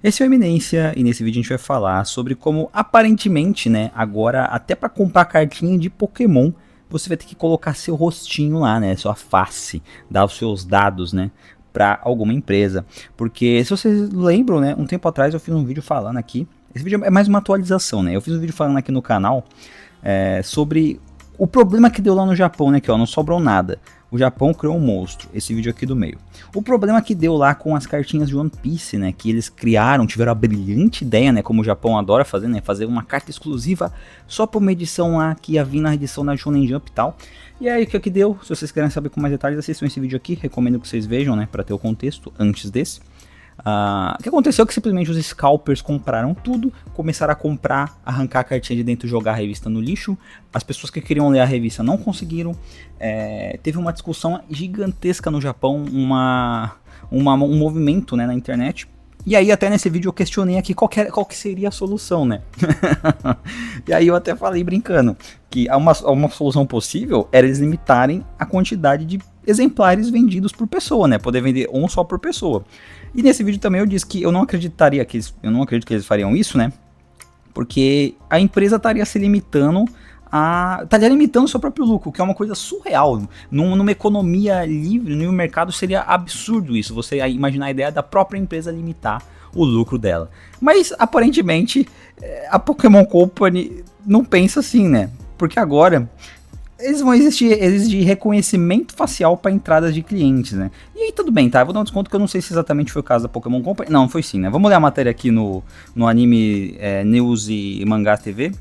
Esse é o Eminência e nesse vídeo a gente vai falar sobre como aparentemente, né, agora até para comprar cartinha de Pokémon, você vai ter que colocar seu rostinho lá, né, sua face, dar os seus dados, né, para alguma empresa. Porque se vocês lembram, né, um tempo atrás eu fiz um vídeo falando aqui, esse vídeo é mais uma atualização, né, eu fiz um vídeo falando aqui no canal sobre o problema que deu lá no Japão, né, que ó, não sobrou nada. O Japão criou um monstro, esse vídeo aqui do meio. O problema que deu lá com as cartinhas de One Piece, né, que eles criaram, tiveram a brilhante ideia, né, como o Japão adora fazer, né, fazer uma carta exclusiva só para uma edição lá que ia vir na edição da Shonen Jump e tal. E aí o que deu? Se vocês querem saber com mais detalhes, assistam esse vídeo aqui, recomendo que vocês vejam, né, para ter o contexto antes desse. O que aconteceu é que simplesmente os scalpers compraram tudo, começaram a comprar, arrancar a cartinha de dentro e jogar a revista no lixo. As pessoas que queriam ler a revista não conseguiram. Teve uma discussão gigantesca no Japão, um movimento, né, na internet. E aí até nesse vídeo eu questionei aqui qual que seria a solução, né? E aí eu até falei brincando que uma solução possível era eles limitarem a quantidade de exemplares vendidos por pessoa, né? Poder vender um só por pessoa. E nesse vídeo também eu disse que eu não acredito que eles fariam isso, né? Porque a empresa estaria se limitando estaria limitando o seu próprio lucro, que é uma coisa surreal. Numa economia livre, no mercado, seria absurdo isso, você imaginar a ideia da própria empresa limitar o lucro dela. Mas, aparentemente, a Pokémon Company não pensa assim, né? Porque agora eles vão exigir reconhecimento facial para entradas de clientes, né? E aí tudo bem, tá? Eu vou dar um desconto que eu não sei se exatamente foi o caso da Pokémon Company. Não, foi sim, né? Vamos ler a matéria aqui no Anime News e Mangá TV,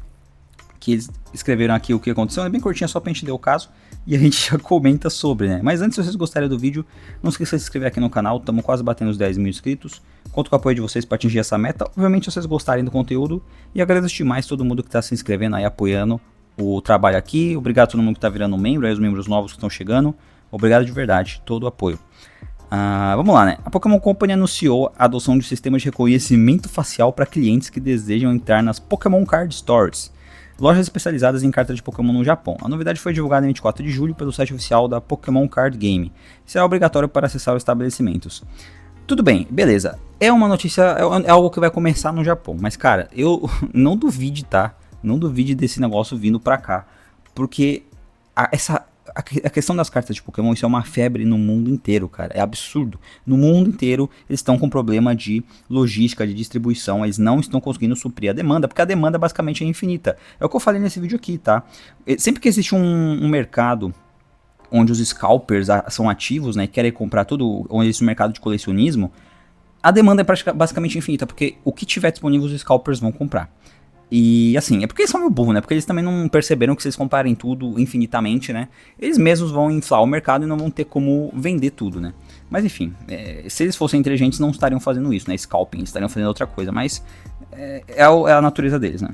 que eles escreveram aqui o que aconteceu, é bem curtinho, só pra gente ler o caso, e a gente já comenta sobre, né? Mas antes, se vocês gostarem do vídeo, não se esqueça de se inscrever aqui no canal, estamos quase batendo os 10 mil inscritos, conto com o apoio de vocês para atingir essa meta, obviamente se vocês gostarem do conteúdo, e agradeço demais todo mundo que está se inscrevendo aí, apoiando o trabalho aqui, obrigado a todo mundo que está virando membro, aí os membros novos que estão chegando, obrigado de verdade, todo o apoio. Vamos lá, né? A Pokémon Company anunciou a adoção de sistemas de reconhecimento facial para clientes que desejam entrar nas Pokémon Card Stores, lojas especializadas em cartas de Pokémon no Japão. A novidade foi divulgada em 24 de julho pelo site oficial da Pokémon Card Game. Será obrigatório para acessar os estabelecimentos. Tudo bem, beleza. É uma notícia, é algo que vai começar no Japão. Mas, cara, eu não duvide, tá? Não duvide desse negócio vindo pra cá. Porque a questão das cartas de Pokémon, isso é uma febre no mundo inteiro, cara. É absurdo. No mundo inteiro, eles estão com problema de logística, de distribuição. Eles não estão conseguindo suprir a demanda, porque a demanda basicamente é infinita. É o que eu falei nesse vídeo aqui, tá? Sempre que existe um mercado onde os scalpers são ativos, né, e querem comprar tudo, onde existe um mercado de colecionismo, a demanda é basicamente infinita, porque o que tiver disponível os scalpers vão comprar. E assim, é porque eles são meio burro, né? Porque eles também não perceberam que se eles comprarem tudo infinitamente, né? Eles mesmos vão inflar o mercado e não vão ter como vender tudo, né? Mas enfim, se eles fossem inteligentes não estariam fazendo isso, né? Scalping, estariam fazendo outra coisa, mas é a natureza deles, né?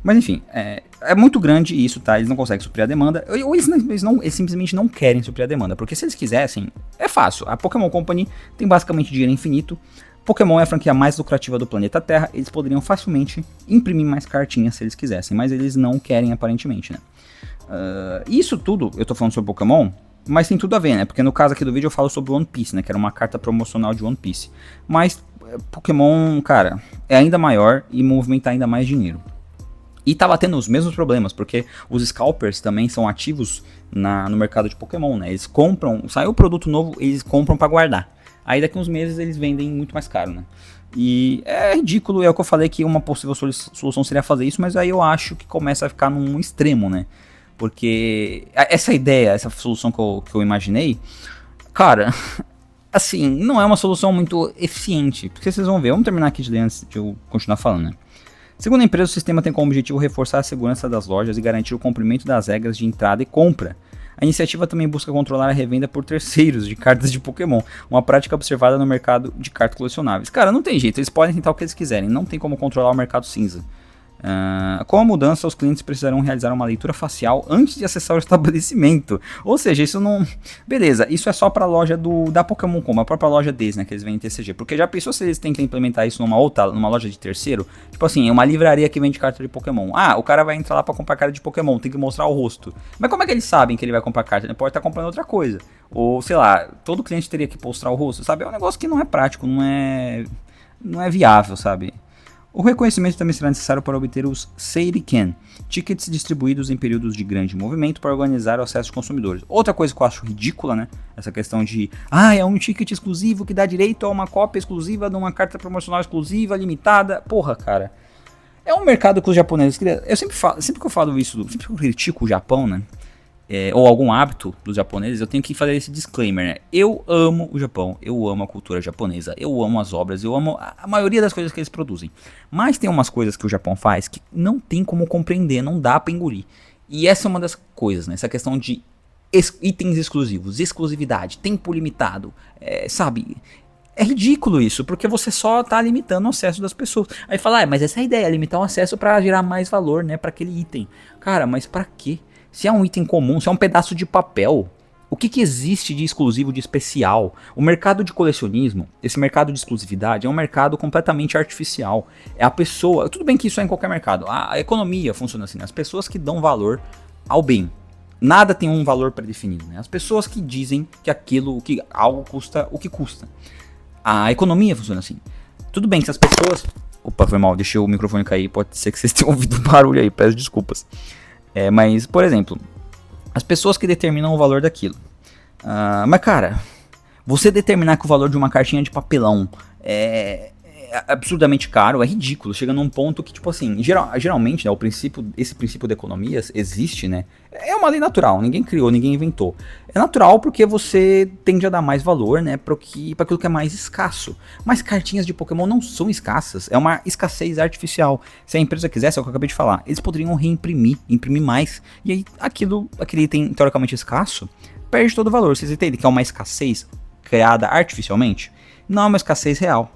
Mas enfim, é muito grande isso, tá? Eles não conseguem suprir a demanda, ou eles simplesmente não querem suprir a demanda, porque se eles quisessem, é fácil. A Pokémon Company tem basicamente dinheiro infinito. Pokémon é a franquia mais lucrativa do planeta Terra, eles poderiam facilmente imprimir mais cartinhas se eles quisessem, mas eles não querem aparentemente, né? Isso tudo, eu tô falando sobre Pokémon, mas tem tudo a ver, né? Porque no caso aqui do vídeo eu falo sobre One Piece, né? Que era uma carta promocional de One Piece. Mas Pokémon, cara, é ainda maior e movimenta ainda mais dinheiro. E tá batendo os mesmos problemas, porque os scalpers também são ativos no mercado de Pokémon, né? Eles compram, saiu o produto novo, eles compram pra guardar. Aí daqui uns meses eles vendem muito mais caro, né? E é ridículo, é o que eu falei que uma possível solução seria fazer isso, mas aí eu acho que começa a ficar num extremo, né? Porque essa ideia, essa solução que eu imaginei, cara, assim, não é uma solução muito eficiente. Porque vocês vão ver, vamos terminar aqui de ler antes de eu continuar falando, né? Segundo a empresa, o sistema tem como objetivo reforçar a segurança das lojas e garantir o cumprimento das regras de entrada e compra. A iniciativa também busca controlar a revenda por terceiros de cartas de Pokémon, uma prática observada no mercado de cartas colecionáveis. Cara, não tem jeito, eles podem tentar o que eles quiserem, não tem como controlar o mercado cinza. Com a mudança, os clientes precisarão realizar uma leitura facial antes de acessar o estabelecimento. Ou seja, isso não... Beleza, isso é só para a loja da Pokémon Company, a própria loja deles, né, que eles vendem TCG. Porque já pensou se eles tentam implementar isso numa loja de terceiro? Tipo assim, uma livraria que vende carta de Pokémon. O cara vai entrar lá para comprar carta de Pokémon, tem que mostrar o rosto. Mas como é que eles sabem que ele vai comprar carta? Ele pode estar comprando outra coisa. Ou, sei lá, todo cliente teria que mostrar o rosto, sabe? É um negócio que não é prático, não é... não é viável, sabe? O reconhecimento também será necessário para obter os Seiriken, tickets distribuídos em períodos de grande movimento para organizar o acesso de consumidores. Outra coisa que eu acho ridícula, né? Essa questão de, é um ticket exclusivo que dá direito a uma cópia exclusiva de uma carta promocional exclusiva, limitada. Porra, cara. É um mercado que os japoneses... Eu sempre que eu falo isso, sempre que eu critico o Japão, né? Ou algum hábito dos japoneses, eu tenho que fazer esse disclaimer, né? Eu amo o Japão, eu amo a cultura japonesa, eu amo as obras, eu amo a maioria das coisas que eles produzem. Mas tem umas coisas que o Japão faz que não tem como compreender, não dá pra engolir. E essa é uma das coisas, né? Essa questão de itens exclusivos, exclusividade, tempo limitado, sabe? É ridículo isso, porque você só tá limitando o acesso das pessoas. Aí fala, mas essa é a ideia, limitar o acesso pra gerar mais valor, né, pra aquele item. Cara, mas pra quê? Se é um item comum, se é um pedaço de papel, o que existe de exclusivo, de especial? O mercado de colecionismo, esse mercado de exclusividade, é um mercado completamente artificial. É a pessoa, tudo bem que isso é em qualquer mercado, a economia funciona assim, né? As pessoas que dão valor ao bem. Nada tem um valor predefinido, né? As pessoas que dizem que algo custa o que custa. A economia funciona assim. Tudo bem que se as pessoas... Opa, foi mal, deixei o microfone cair, pode ser que vocês tenham ouvido barulho aí, peço desculpas. Mas, por exemplo, as pessoas que determinam o valor daquilo. Mas, cara, você determinar que o valor de uma cartinha de papelão é absurdamente caro, é ridículo. Chega num ponto que, tipo assim, geralmente, né, esse princípio da economia existe, né? É uma lei natural, ninguém criou, ninguém inventou. É natural porque você tende a dar mais valor, né, para aquilo que é mais escasso. Mas cartinhas de Pokémon não são escassas, é uma escassez artificial. Se a empresa quisesse, é o que eu acabei de falar, eles poderiam imprimir mais. E aí, aquele item teoricamente escasso, perde todo o valor. Vocês entendem que é uma escassez criada artificialmente? Não é uma escassez real.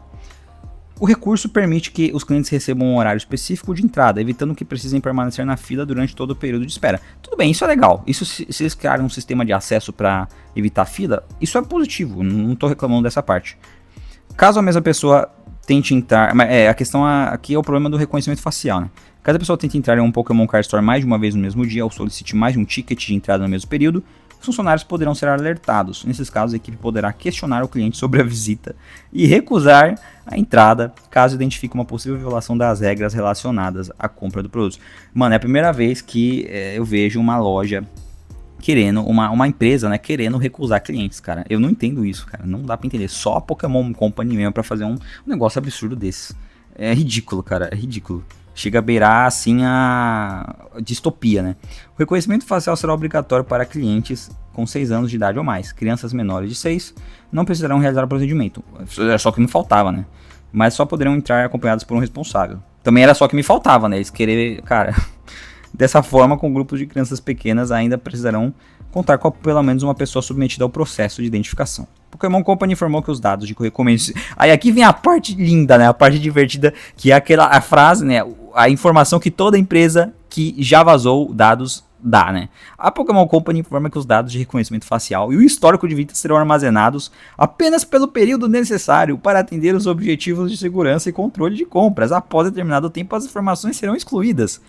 O recurso permite que os clientes recebam um horário específico de entrada, evitando que precisem permanecer na fila durante todo o período de espera. Tudo bem, isso é legal. Isso, se eles criarem um sistema de acesso para evitar fila, isso é positivo, não estou reclamando dessa parte. Caso a mesma pessoa tente entrar... a questão aqui é o problema do reconhecimento facial, né? Caso a pessoa tente entrar em um Pokémon Card Store mais de uma vez no mesmo dia ou solicite mais de um ticket de entrada no mesmo período, os funcionários poderão ser alertados. Nesses casos, a equipe poderá questionar o cliente sobre a visita e recusar a entrada, caso identifique uma possível violação das regras relacionadas à compra do produto. Mano, é a primeira vez que eu vejo uma loja querendo, uma empresa, né, querendo recusar clientes, cara. Eu não entendo isso, cara. Não dá pra entender. Só a Pokémon Company mesmo pra fazer um negócio absurdo desse. É ridículo, cara. É ridículo. Chega a beirar, assim, a distopia, né? O reconhecimento facial será obrigatório para clientes com 6 anos de idade ou mais. Crianças menores de 6 não precisarão realizar o procedimento. Era só o que me faltava, né? Mas só poderão entrar acompanhados por um responsável. Também era só o que me faltava, né? Eles querer, cara... Dessa forma, com grupos de crianças pequenas ainda precisarão contar com pelo menos uma pessoa submetida ao processo de identificação. Pokémon Company informou que os dados de reconhecimento... Aí aqui vem a parte linda, né? A parte divertida, que é a frase, né? A informação que toda empresa que já vazou dados dá, né? A Pokémon Company informa que os dados de reconhecimento facial e o histórico de vida serão armazenados apenas pelo período necessário para atender os objetivos de segurança e controle de compras. Após determinado tempo, as informações serão excluídas.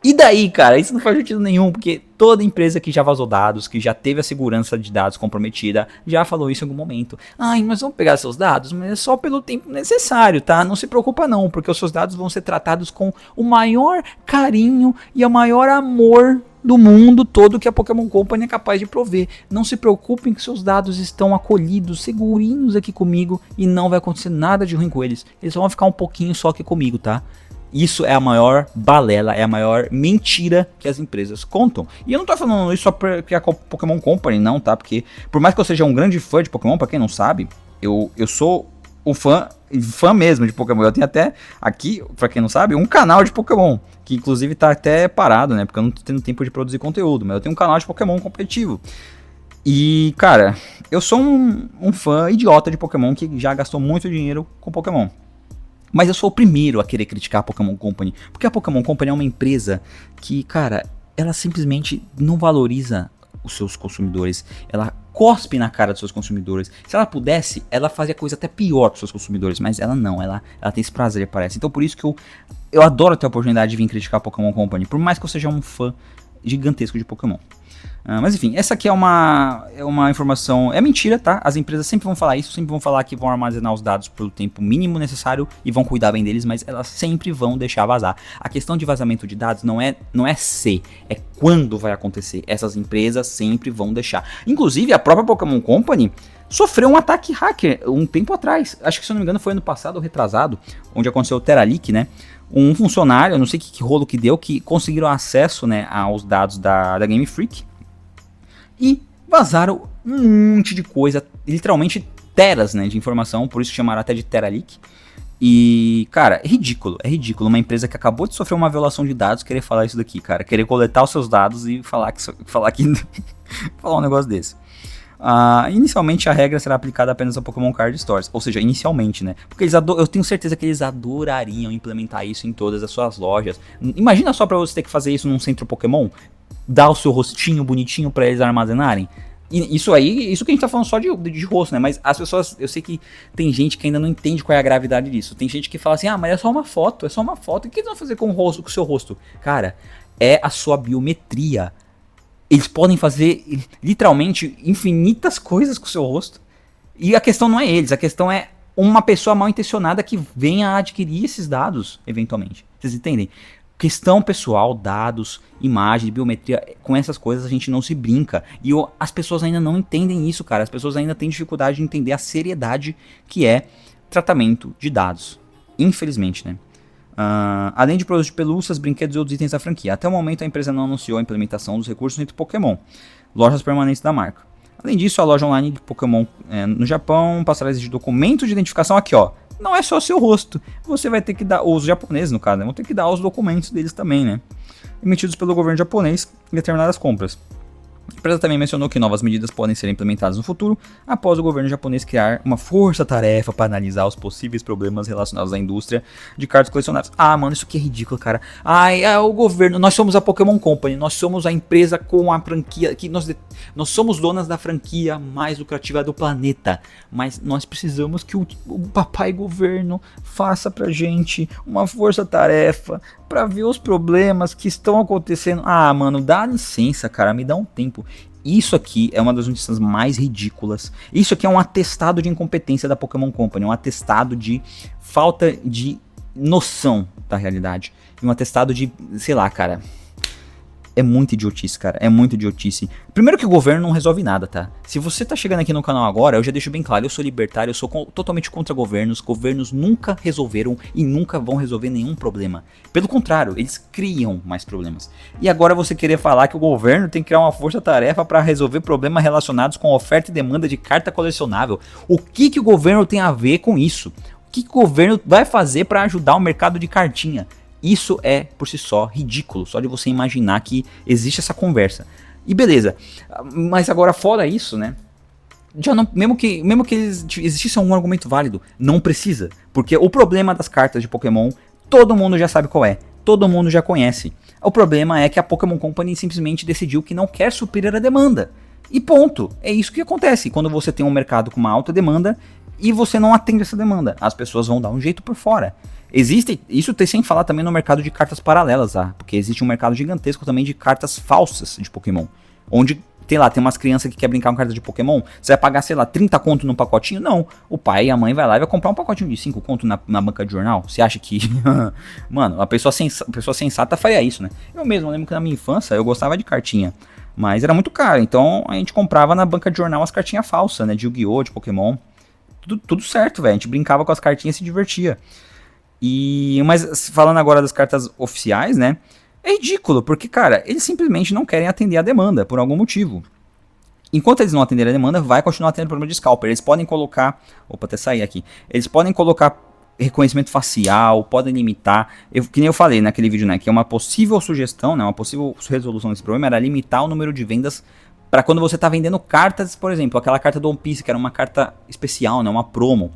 E daí, cara, isso não faz sentido nenhum, porque toda empresa que já vazou dados, que já teve a segurança de dados comprometida, já falou isso em algum momento. Mas vamos pegar seus dados, mas é só pelo tempo necessário, tá? Não se preocupa não, porque os seus dados vão ser tratados com o maior carinho e o maior amor do mundo todo que a Pokémon Company é capaz de prover. Não se preocupem que seus dados estão acolhidos, segurinhos aqui comigo e não vai acontecer nada de ruim com eles. Eles só vão ficar um pouquinho só aqui comigo, tá? Isso é a maior balela, é a maior mentira que as empresas contam. E eu não tô falando isso só porque a Pokémon Company, não, tá? Porque por mais que eu seja um grande fã de Pokémon, pra quem não sabe, eu sou um fã mesmo de Pokémon. Eu tenho até aqui, pra quem não sabe, um canal de Pokémon, que inclusive tá até parado, né? Porque eu não tô tendo tempo de produzir conteúdo, mas eu tenho um canal de Pokémon competitivo. E, cara, eu sou um fã idiota de Pokémon que já gastou muito dinheiro com Pokémon. Mas eu sou o primeiro a querer criticar a Pokémon Company, porque a Pokémon Company é uma empresa que, cara, ela simplesmente não valoriza os seus consumidores, ela cospe na cara dos seus consumidores. Se ela pudesse, ela fazia coisa até pior para os seus consumidores, mas ela não, ela tem esse prazer, parece. Então por isso que eu adoro ter a oportunidade de vir criticar a Pokémon Company, por mais que eu seja um fã gigantesco de Pokémon. Mas enfim, essa aqui é uma informação, é mentira, tá? As empresas sempre vão falar isso, sempre vão falar que vão armazenar os dados pelo tempo mínimo necessário e vão cuidar bem deles, mas elas sempre vão deixar vazar. A questão de vazamento de dados não é se, é quando vai acontecer. Essas empresas sempre vão deixar. Inclusive, a própria Pokémon Company sofreu um ataque hacker um tempo atrás. Acho que, se eu não me engano, foi ano passado ou retrasado, onde aconteceu o Teraleak, né? Um funcionário, não sei que rolo que deu, que conseguiram acesso, né, aos dados da Game Freak e vazaram um monte de coisa, literalmente teras, né, de informação, por isso chamaram até de Teraleak. E, cara, é ridículo uma empresa que acabou de sofrer uma violação de dados querer falar isso daqui, cara, querer coletar os seus dados e falar falar um negócio desse. Inicialmente a regra será aplicada apenas a Pokémon Card Stores, ou seja, inicialmente, né? Porque eu tenho certeza que eles adorariam implementar isso em todas as suas lojas. Imagina só pra você ter que fazer isso num centro Pokémon, dar o seu rostinho bonitinho pra eles armazenarem. E isso que a gente tá falando só de rosto, né? Mas as pessoas, eu sei que tem gente que ainda não entende qual é a gravidade disso. Tem gente que fala assim, mas é só uma foto, O que eles vão fazer com o seu rosto? Cara, é a sua biometria. Eles podem fazer, literalmente, infinitas coisas com o seu rosto. E a questão não é eles, a questão é uma pessoa mal intencionada que venha a adquirir esses dados, eventualmente. Vocês entendem? Questão pessoal, dados, imagem, biometria, com essas coisas a gente não se brinca. E as pessoas ainda não entendem isso, cara. As pessoas ainda têm dificuldade de entender a seriedade que é tratamento de dados. Infelizmente, né? Além de produtos de pelúcias, brinquedos e outros itens da franquia. Até o momento a empresa não anunciou a implementação dos recursos entre Pokémon, lojas permanentes da marca. Além disso, a loja online de Pokémon no Japão passará a exigir documentos de identificação aqui, ó. Não é só seu rosto, você vai ter que dar, os japoneses no caso, né, vão ter que dar os documentos deles também, né? Emitidos pelo governo japonês em determinadas compras. A empresa também mencionou que novas medidas podem ser implementadas no futuro, após o governo japonês criar uma força-tarefa para analisar os possíveis problemas relacionados à indústria de cartas colecionáveis. Mano, isso aqui é ridículo, cara. O governo, nós somos a Pokémon Company, nós somos a empresa com a franquia, que nós somos donas da franquia mais lucrativa do planeta, mas nós precisamos que o papai governo faça pra gente uma força-tarefa para ver os problemas que estão acontecendo. Mano, dá licença, cara, me dá um tempo. Isso aqui é uma das notícias mais ridículas. Isso aqui é um atestado de incompetência da Pokémon Company, um atestado de falta de noção da realidade, e um atestado de, sei lá, cara. É muito idiotice, cara. É muito idiotice. Primeiro que o governo não resolve nada, tá? Se você tá chegando aqui no canal agora, eu já deixo bem claro, eu sou libertário, eu sou totalmente contra governos. Governos nunca resolveram e nunca vão resolver nenhum problema. Pelo contrário, eles criam mais problemas. E agora você querer falar que o governo tem que criar uma força-tarefa para resolver problemas relacionados com oferta e demanda de carta colecionável. O que o governo tem a ver com isso? O que o governo vai fazer para ajudar o mercado de cartinha? Isso é, por si só, ridículo, só de você imaginar que existe essa conversa. E beleza, mas agora fora isso, né, já não, mesmo que existisse um argumento válido, não precisa. Porque o problema das cartas de Pokémon, todo mundo já sabe qual é, todo mundo já conhece. O problema é que a Pokémon Company simplesmente decidiu que não quer suprir a demanda. E ponto, é isso que acontece quando você tem um mercado com uma alta demanda e você não atende essa demanda. As pessoas vão dar um jeito por fora. Existe, isso tem sem falar também no mercado de cartas paralelas, porque existe um mercado gigantesco também de cartas falsas de Pokémon, onde tem umas crianças que querem brincar com cartas de Pokémon, você vai pagar, sei lá, 30 conto num pacotinho? Não, o pai e a mãe vai lá e vai comprar um pacotinho de 5 conto na banca de jornal. Você acha que, mano, a pessoa sensata faria isso, né? Eu mesmo lembro que na minha infância eu gostava de cartinha, mas era muito caro, então a gente comprava na banca de jornal as cartinhas falsas, né, de Yu-Gi-Oh!, de Pokémon, tudo certo, velho, a gente brincava com as cartinhas e se divertia. Mas falando agora das cartas oficiais, né? É ridículo, porque, cara, eles simplesmente não querem atender a demanda, por algum motivo. Enquanto eles não atenderem a demanda, vai continuar tendo problema de scalper. Eles podem colocar... Opa, até sair aqui. Eles podem colocar reconhecimento facial, podem limitar... que nem eu falei naquele vídeo, né? Que é uma possível sugestão, né? Uma possível resolução desse problema era limitar o número de vendas para quando você tá vendendo cartas, por exemplo, aquela carta do One Piece, que era uma carta especial, né? Uma promo.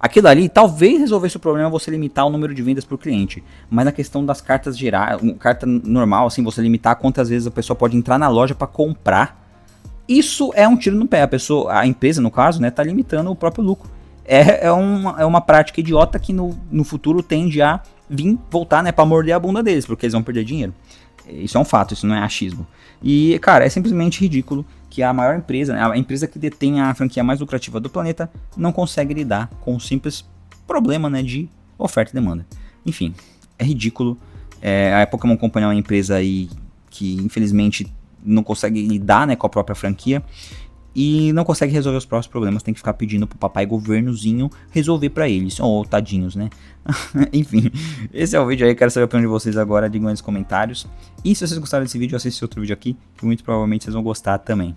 Aquilo ali talvez resolvesse o problema você limitar o número de vendas por cliente, mas na questão das cartas gerais, carta normal, assim, você limitar quantas vezes a pessoa pode entrar na loja para comprar, isso é um tiro no pé. A empresa, no caso, né, tá limitando o próprio lucro. É uma prática idiota que no futuro tende a voltar, né, para morder a bunda deles, porque eles vão perder dinheiro. Isso é um fato, isso não é achismo. E, cara, é simplesmente ridículo que a maior empresa, né, a empresa que detém a franquia mais lucrativa do planeta, não consegue lidar com o simples problema, né, de oferta e demanda. Enfim, é ridículo. A Pokémon Company é uma empresa aí que, infelizmente, não consegue lidar, né, com a própria franquia e não consegue resolver os próprios problemas, tem que ficar pedindo pro papai governozinho resolver pra eles. Oh, tadinhos, né? Enfim, esse é o vídeo aí, quero saber a opinião de vocês agora, digam aí nos comentários. E se vocês gostaram desse vídeo, assiste outro vídeo aqui, que muito provavelmente vocês vão gostar também.